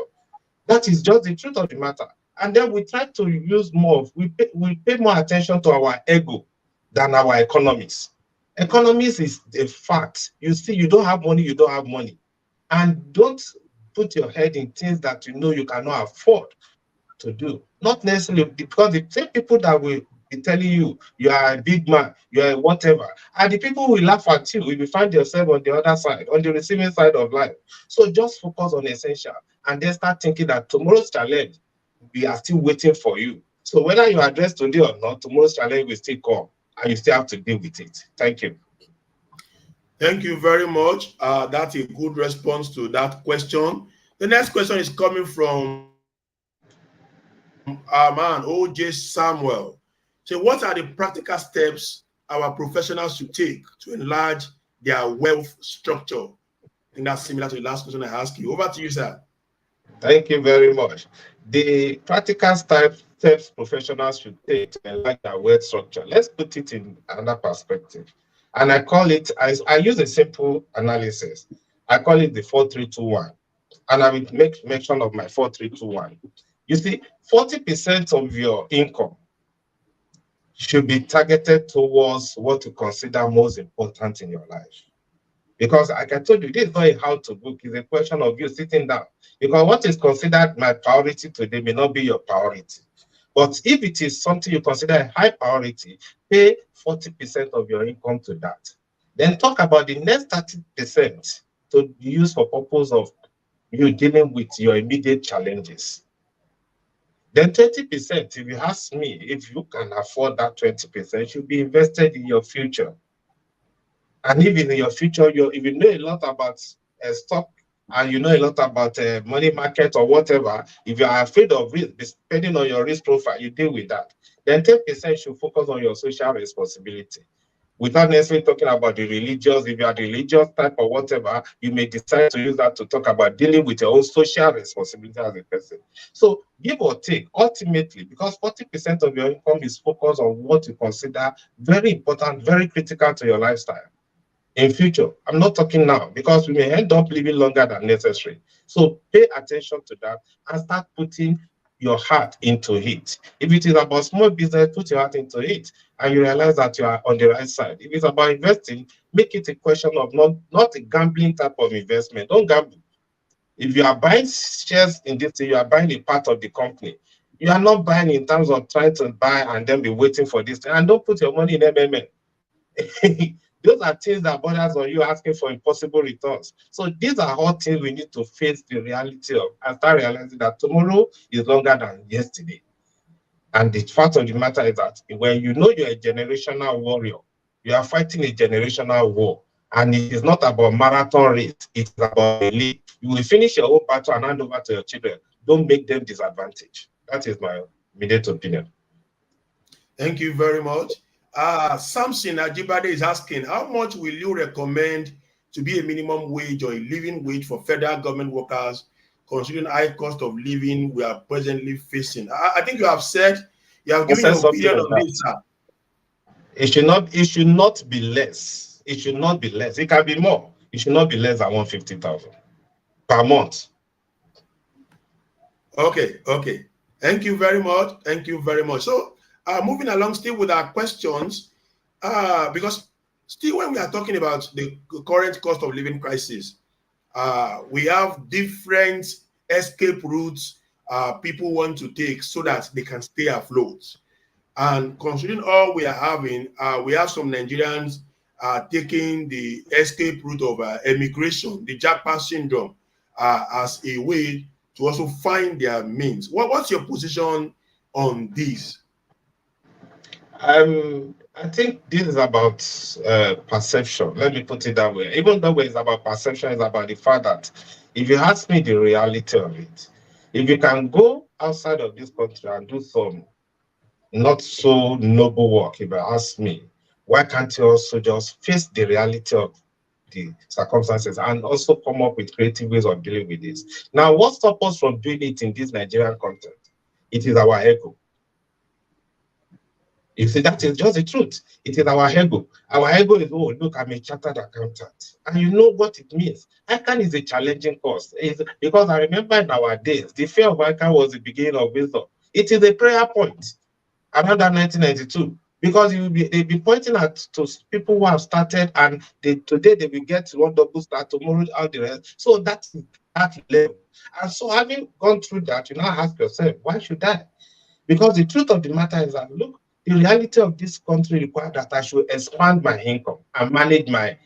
That is just the truth of the matter. And then we try to use more, we pay more attention to our ego than our economics. Economics is a fact. You see, you don't have money, you don't have money. And don't put your head in things that you know you cannot afford to do. Not necessarily because the same people that will be telling you you are a big man, you are whatever, and the people will laugh at you if you find yourself on the other side, on the receiving side of life. So just focus on essential and then start thinking that tomorrow's challenge, we are still waiting for you. So whether you address today or not, tomorrow's challenge will still come and you still have to deal with it. Thank you. Thank you very much. That's a good response to that question. The next question is coming from our man, OJ Samuel. So, what are the practical steps our professionals should take to enlarge their wealth structure? I think that's similar to the last question I asked you. Over to you, sir. Thank you very much. The practical steps professionals should take to enlarge their wealth structure. Let's put it in another perspective. And I call it, I use a simple analysis. I call it the 4-3-2-1. And I will make mention of my 4-3-2-1. You see, 40% of your income should be targeted towards what you consider most important in your life. Because like I told you, this is not a how to book, it's a question of you sitting down. Because what is considered my priority today may not be your priority. But if it is something you consider a high priority, pay 40% of your income to that. Then talk about the next 30%. to use for purpose of you dealing with your immediate challenges. Then 20%, if you ask me, if you can afford that 20%, should be invested in your future. And even in your future, if you know a lot about stock and you know a lot about money market or whatever, if you are afraid of risk, depending on your risk profile, you deal with that. Then 10% should focus on your social responsibility. Without necessarily talking about the religious, if you are the religious type or whatever, you may decide to use that to talk about dealing with your own social responsibility as a person. So give or take, ultimately, because 40% of your income is focused on what you consider very important, very critical to your lifestyle. In future, I'm not talking now, because we may end up living longer than necessary. So pay attention to that and start putting your heart into it. If it is about small business, put your heart into it, and you realize that you are on the right side. If it's about investing, make it a question of not a gambling type of investment. Don't gamble. If you are buying shares in this thing, you are buying a part of the company. You are not buying in terms of trying to buy and then be waiting for this thing. And don't put your money in MMM. Those are things that borders on you asking for impossible returns. So these are all things we need to face the reality of and start realizing that tomorrow is longer than yesterday. And the fact of the matter is that when you know you're a generational warrior, you are fighting a generational war. And it is not about marathon race, it is about a league. You will finish your own battle and hand over to your children. Don't make them disadvantaged. That is my immediate opinion. Thank you very much. Samson Ajibade is asking, how much will you recommend to be a minimum wage or a living wage for federal government workers, considering high cost of living we are presently facing? I think you have said, you have given your opinion on this, sir. It should not be less. It should not be less. It can be more. It should not be less than 150,000 per month. Okay. Thank you very much. Thank you very much. So, moving along still with our questions, because still when we are talking about the current cost of living crisis, we have different escape routes people want to take so that they can stay afloat. And considering all we are having, we have some Nigerians taking the escape route of emigration, the jackpot syndrome, as a way to also find their means. What's your position on this? I think this is about perception. Let me put it that way. Even though it's about perception, it's about the fact that if you ask me the reality of it, if you can go outside of this country and do some not so noble work, if you ask me, why can't you also just face the reality of the circumstances and also come up with creative ways of dealing with this? Now, what stops us from doing it in this Nigerian content? It is our ego. You see, that is just the truth. It is our ego. Our ego is, oh, look, I'm a chartered accountant. And you know what it means. ICAN is a challenging course. Because I remember in our days, the fear of ICAN was the beginning of wisdom. It is a prayer point around that 1992. Because they'll be pointing at to people who have started, and today they will get one double star, tomorrow all the rest. So that's that level. And so having gone through that, you now ask yourself, why should I? Because the truth of the matter is that, look, the reality of this country requires that I should expand my income and manage my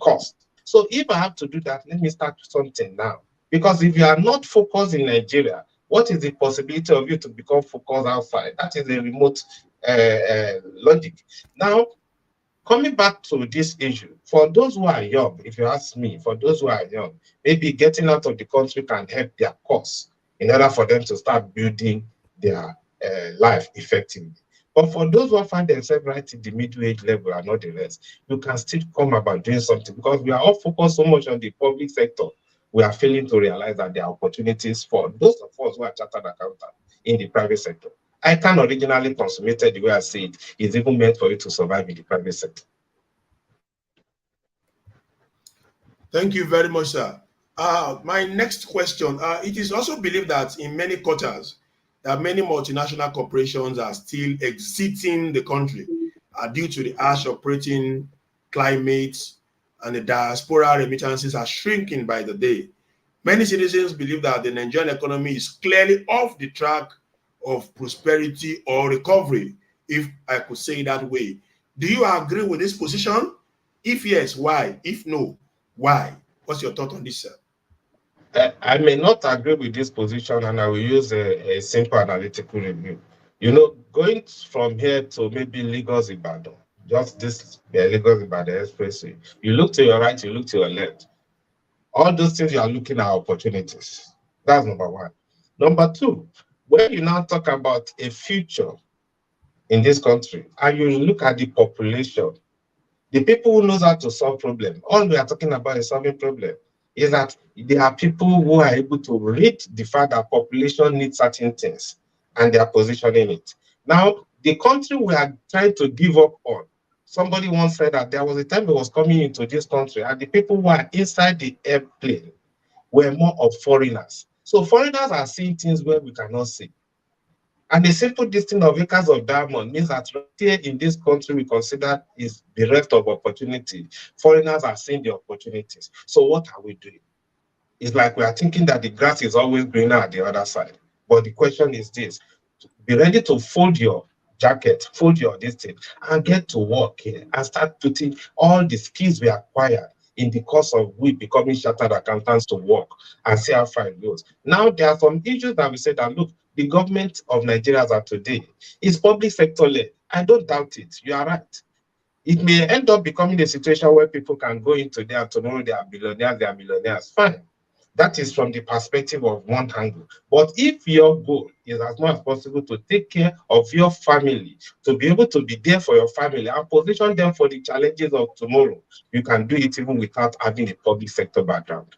cost. So if I have to do that, let me start something now. Because if you are not focused in Nigeria, what is the possibility of you to become focused outside? That is a remote logic. Now, coming back to this issue, for those who are young, if you ask me, for those who are young, maybe getting out of the country can help their cause in order for them to start building their life effectively. But for those who find themselves right in the middle age level and not the rest, you can still come about doing something, because we are all focused so much on the public sector. We are failing to realize that there are opportunities for those of us who are chartered accountants in the private sector. ICAN originally consummated, the way I see it, is even meant for you to survive in the private sector. Thank you very much, sir. My next question, it is also believed that in many quarters, that many multinational corporations are still exiting the country due to the harsh operating climate, and the diaspora remittances are shrinking by the day. Many citizens believe that the Nigerian economy is clearly off the track of prosperity or recovery, if I could say it that way. Do you agree with this position? If yes, why? If no, why? What's your thought on this, sir? I may not agree with this position, and I will use a simple analytical review. You know, going from here to maybe Lagos Ibadan, just this Lagos Ibadan expressway, you look to your right, you look to your left. All those things you are looking at opportunities. That's number one. Number two, when you now talk about a future in this country, and you look at the population, the people who knows how to solve problem, all we are talking about is solving problem, is that there are people who are able to read the fact that population needs certain things, and they are positioning it. Now, the country we are trying to give up on, somebody once said that there was a time it was coming into this country, and the people who are inside the airplane were more of foreigners. So foreigners are seeing things where we cannot see. And the simple distance of acres of diamond means that right here in this country we consider is bereft of opportunity. Foreigners are seeing the opportunities. So what are we doing? It's like we are thinking that the grass is always greener at the other side. But the question is this: be ready to fold your jacket, fold your this thing, and get to work here and start putting all the skills we acquired in the course of we becoming chartered accountants to work and see how far it goes. Now, there are some issues that we say that, look, the government of Nigeria as of today is public sector led. I don't doubt it. You are right. It may end up becoming a situation where people can go into there tomorrow, they are billionaires, they are millionaires. Fine. That is from the perspective of one angle. But if your goal is as much as possible to take care of your family, to be able to be there for your family and position them for the challenges of tomorrow, you can do it even without having a public sector background.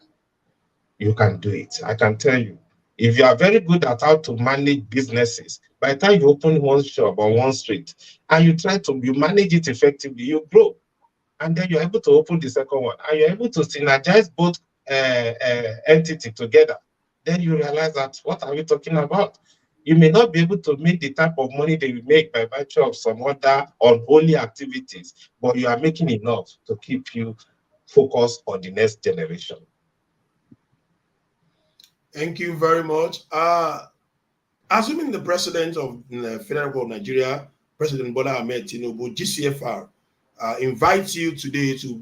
You can do it. I can tell you. If you are very good at how to manage businesses, by the time you open one shop on one street and you manage it effectively, you grow. And then you're able to open the second one, and you're able to synergize both entity together. Then you realize that what are we talking about? You may not be able to make the type of money that you make by virtue of some other unholy activities, but you are making enough to keep you focused on the next generation. Thank you very much. Assuming the president of the Federal Republic of Nigeria, President Bola Ahmed Tinubu, GCFR, invites you today to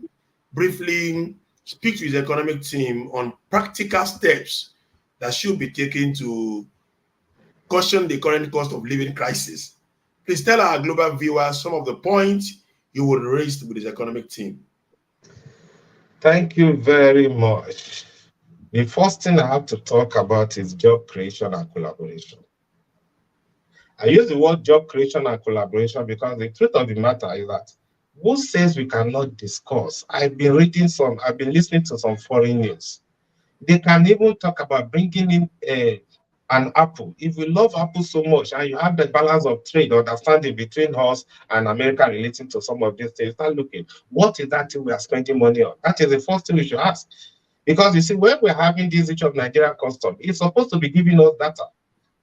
briefly speak to his economic team on practical steps that should be taken to cushion the current cost of living crisis. Please tell our global viewers some of the points you would raise with his economic team. Thank you very much. The first thing I have to talk about is job creation and collaboration. I use the word job creation and collaboration because the truth of the matter is that who says we cannot discuss? I've been listening to some foreign news. They can even talk about bringing in an apple. If we love apple so much and you have the balance of trade, understanding between us and America relating to some of these things, start looking, what is that thing we are spending money on? That is the first thing we should ask. Because you see, when we're having this issue of Nigerian custom, it's supposed to be giving us data.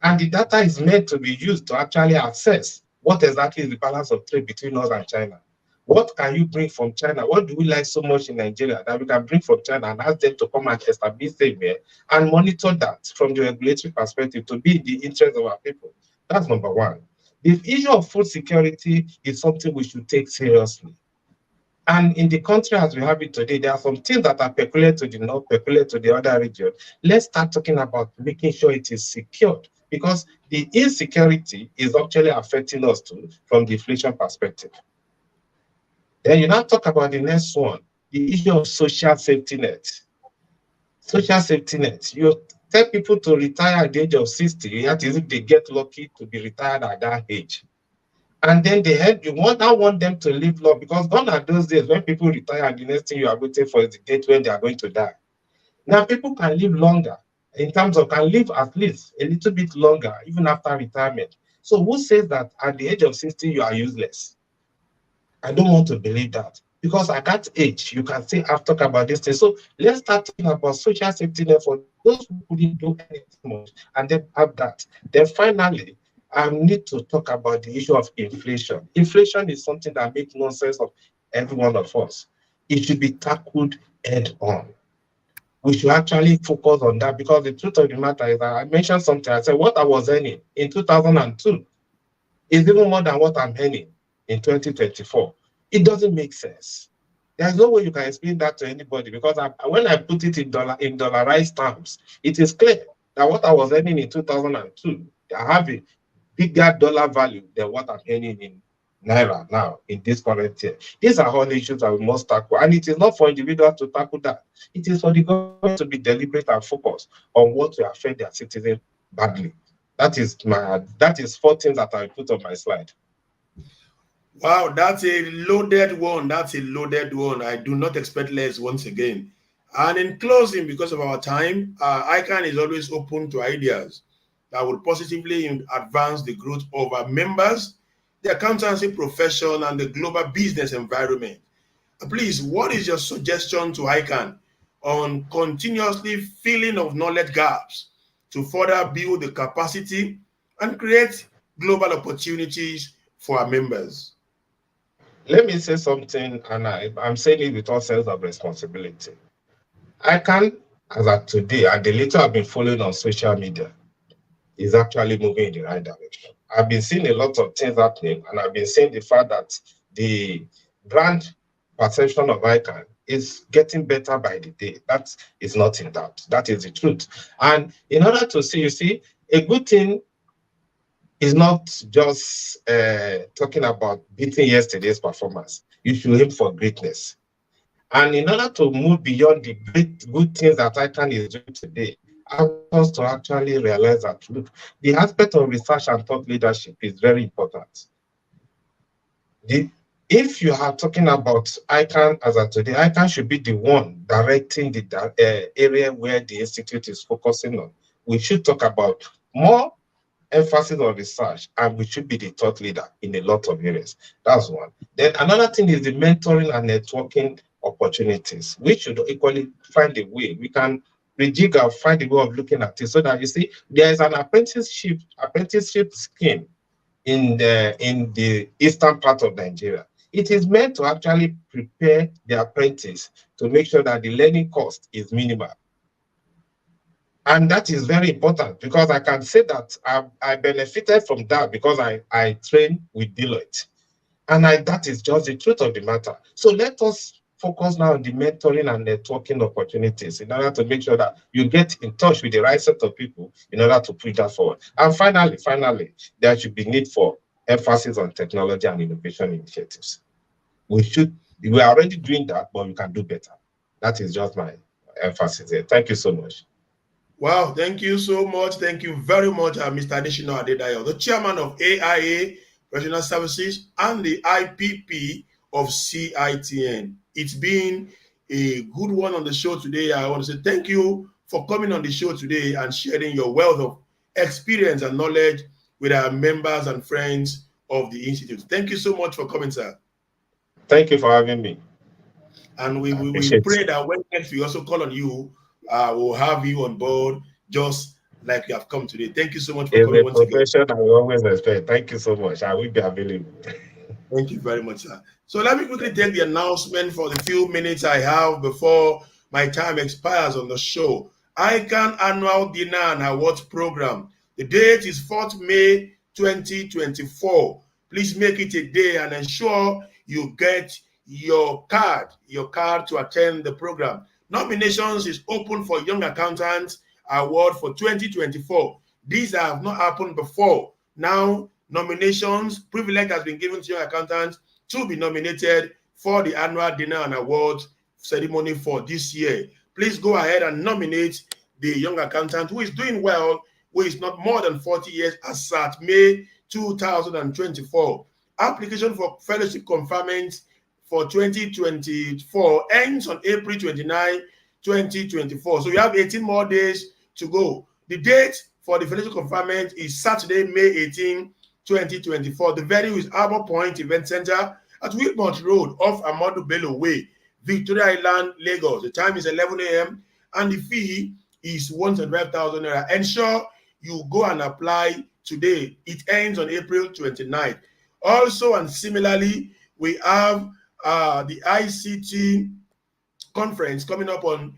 And the data is meant to be used to actually assess what exactly is the balance of trade between us and China. What can you bring from China? What do we like so much in Nigeria that we can bring from China and ask them to come and establish there and monitor that from the regulatory perspective to be in the interest of our people? That's number one. The issue of food security is something we should take seriously. And in the country as we have it today, there are some things that are peculiar to the north, peculiar to the other region. Let's start talking about making sure it is secured, because the insecurity is actually affecting us too from the inflation perspective. Then you now talk about the next one, the issue of social safety net. Social safety net. You tell people to retire at the age of 60, that is if they get lucky to be retired at that age. And then you want them to live long, because gone are those days when people retire, the next thing you are waiting for is the date when they are going to die. Now people can live longer, in terms of can live at least a little bit longer, even after retirement. So who says that at the age of 60 you are useless? I don't want to believe that, because at that age you can say I've talked about this thing. So let's start talking about social safety net for those who couldn't do anything much, and then have that. Then finally, I need to talk about the issue of inflation. Inflation is something that makes nonsense of every one of us. It should be tackled head on. We should actually focus on that, because the truth of the matter is that I mentioned something. I said what I was earning in 2002 is even more than what I'm earning in 2024. It doesn't make sense. There's no way you can explain that to anybody, because when I put it in dollarized terms, it is clear that what I was earning in 2002, I have a bigger dollar value than what I'm earning in naira now in this current year. These are all issues that we must tackle, and it is not for individuals to tackle that. It is for the government to be deliberate and focus on what will affect their citizens badly. That is 4 things that I put on my slide. Wow, that's a loaded one. That's a loaded one. I do not expect less once again. And in closing, because of our time, ICAN is always open to ideas that will positively advance the growth of our members, the accountancy profession, and the global business environment. Please, what is your suggestion to ICAN on continuously filling of knowledge gaps to further build the capacity and create global opportunities for our members? Let me say something, and I'm saying it with all sense of responsibility. ICAN, as of today, and the little I've been following on social media, is actually moving in the right direction. I've been seeing a lot of things happening, and I've been seeing the fact that the brand perception of ICAN is getting better by the day. That is not in doubt. That is the truth. And in order to see, you see, a good thing is not just talking about beating yesterday's performance. You should aim for greatness. And in order to move beyond the good things that ICAN is doing today, I want us to actually realize that, look, the aspect of research and thought leadership is very important. If you are talking about ICAN as of today, ICAN should be the one directing the area where the institute is focusing on. We should talk about more emphasis on research, and we should be the thought leader in a lot of areas. That's one. Then another thing is the mentoring and networking opportunities. We should equally find a way. We can rejig or find a way of looking at it, so that you see there is an apprenticeship scheme in the eastern part of Nigeria. It is meant to actually prepare the apprentice to make sure that the learning cost is minimal. And that is very important, because I can say that I benefited from that because I trained with Deloitte. And that is just the truth of the matter. So let us focus now on the mentoring and networking opportunities in order to make sure that you get in touch with the right set of people in order to push that forward. And finally, there should be need for emphasis on technology and innovation initiatives. We are already doing that, but we can do better. That is just my emphasis there. Thank you so much. Wow, thank you so much. Thank you very much, Mr. Additional Adedayo, the chairman of AIA Professional Services and the IPP of CITN. It's been a good one on the show today. I want to say thank you for coming on the show today and sharing your wealth of experience and knowledge with our members and friends of the Institute. Thank you so much for coming, sir. Thank you for having me. And we pray that when next we also call on you, we'll have you on board just like you have come today. Thank you so much for coming once again. I always expect. Thank you so much. I will be available. Thank you very much, sir. So let me quickly take the announcement for the few minutes I have before my time expires on the show. ICAN Annual Dinner and Awards Program. The date is 4th May 2024. Please make it a day and ensure you get your card to attend the program. Nominations is open for Young Accountants Award for 2024. These have not happened before. Now, nominations, privilege has been given to Young Accountants to be nominated for the annual dinner and awards ceremony for this year. Please go ahead and nominate the young accountant who is doing well, who is not more than 40 years as at May 2024. Application for fellowship conferment for 2024 ends on April 29, 2024. So you have 18 more days to go. The date for the fellowship conferment is Saturday, May 18, 2024. The venue is Arbor Point Event Center at Wilmot Road off Amadu Bello Way, Victoria Island, Lagos. The time is 11 a.m. and the fee is 105,000 naira. Ensure you go and apply today. It ends on April 29th. Also, and similarly, we have the ICT conference coming up on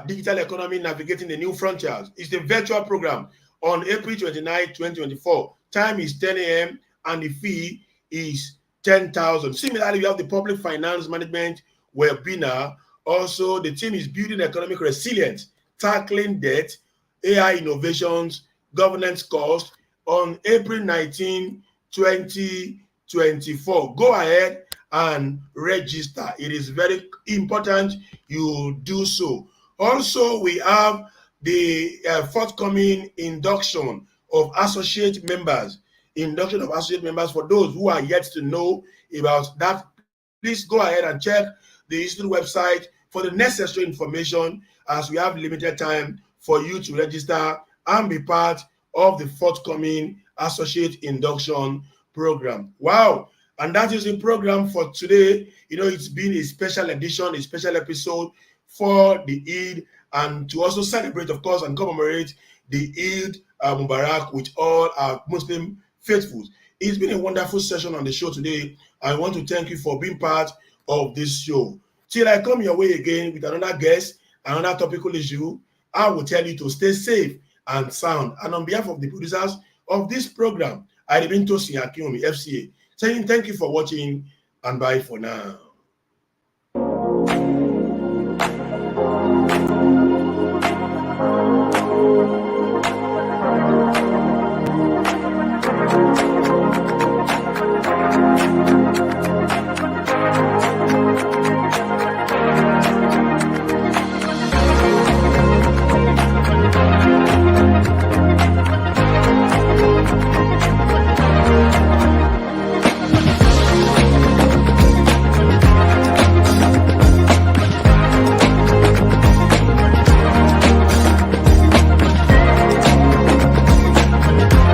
digital economy navigating the new frontiers. It's the virtual program on April 29, 2024. Time is 10 a.m. and the fee is 10,000. Similarly, we have the public finance management webinar. Also, the team is building economic resilience, tackling debt, AI innovations, governance cost on April 19, 2024. Go ahead and register. It is very important you do so. Also, we have the forthcoming induction of associate members. Induction of associate members, for those who are yet to know about that, please go ahead and check the institute website for the necessary information, as we have limited time for you to register and be part of the forthcoming associate induction program. Wow. And that is the program for today. You know, it's been a special edition, a special episode for the Eid, and to also celebrate, of course, and commemorate the Eid Mubarak with all our Muslim faithfuls. It's been a wonderful session on the show today. I want to thank you for being part of this show. Till I come your way again with another guest, another topical issue, I will tell you to stay safe and sound. And on behalf of the producers of this program, I remain Tosin Akinomi, FCA, saying thank you for watching and bye for now.